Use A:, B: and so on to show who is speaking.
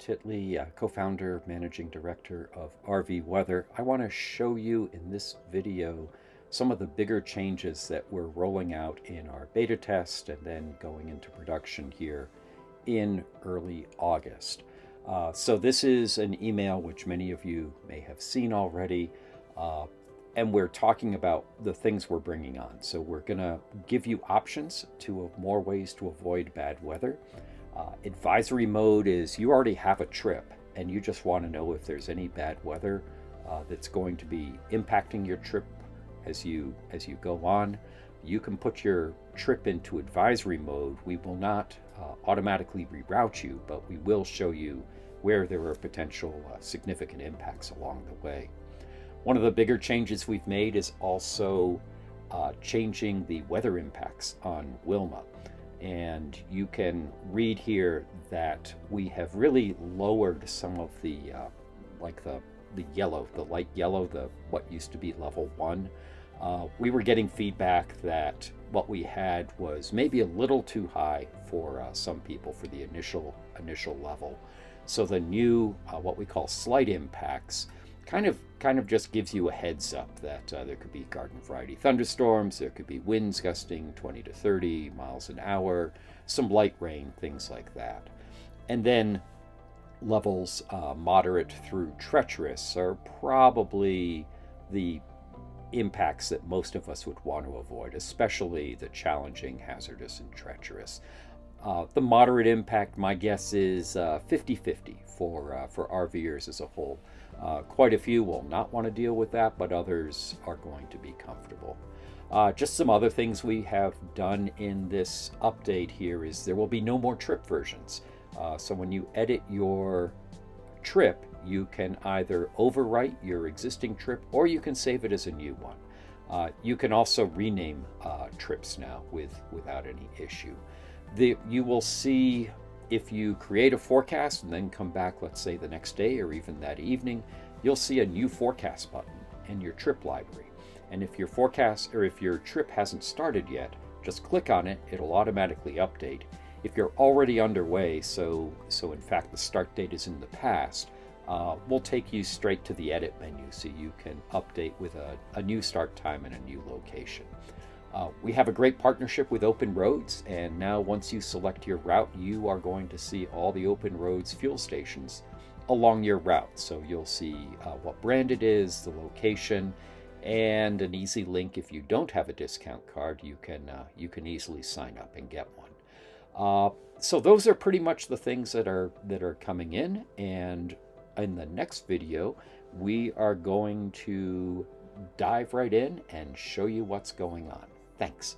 A: Titley, co-founder, managing director of RV Weather. I want to show you in this video some of the bigger changes that we're rolling out in our beta test and then going into production here in early August. So this is an email which many of you may have seen already, and we're talking about the things we're bringing on. So we're going to give you options to more ways to avoid bad weather. Advisory mode is you already have a trip and you just want to know if there's any bad weather that's going to be impacting your trip as you go on. You can put your trip into advisory mode. We will not automatically reroute you, but we will show you where there are potential significant impacts along the way. One of the bigger changes we've made is also changing the weather impacts on Wilma. And you can read here that we have really lowered some of the yellow, the light yellow, what used to be level 1. We were getting feedback that what we had was maybe a little too high for some people for the initial level. So the new what we call slight impacts kind of just gives you a heads up that there could be garden variety thunderstorms, there could be winds gusting 20 to 30 miles an hour, some light rain, things like that. And then levels moderate through treacherous are probably the impacts that most of us would want to avoid, especially the challenging, hazardous, and treacherous. The moderate impact, my guess is 50-50 for RVers as a whole. Quite a few will not want to deal with that, but others are going to be comfortable. Just some other things we have done in this update here is there will be no more trip versions. So when you edit your trip, you can either overwrite your existing trip or you can save it as a new one. You can also rename trips now without any issue. You will see if you create a forecast and then come back, let's say the next day or even that evening, you'll see a new forecast button in your trip library. And if your forecast or if your trip hasn't started yet, just click on it, it'll automatically update. If you're already underway, so in fact the start date is in the past, we'll take you straight to the edit menu so you can update with a new start time and a new location. We have a great partnership with Open Roads, and now once you select your route, you are going to see all the Open Roads fuel stations along your route. So you'll see what brand it is, the location, and an easy link. If you don't have a discount card, you can easily sign up and get one. So those are pretty much the things that are coming in, and in the next video, we are going to dive right in and show you what's going on. Thanks.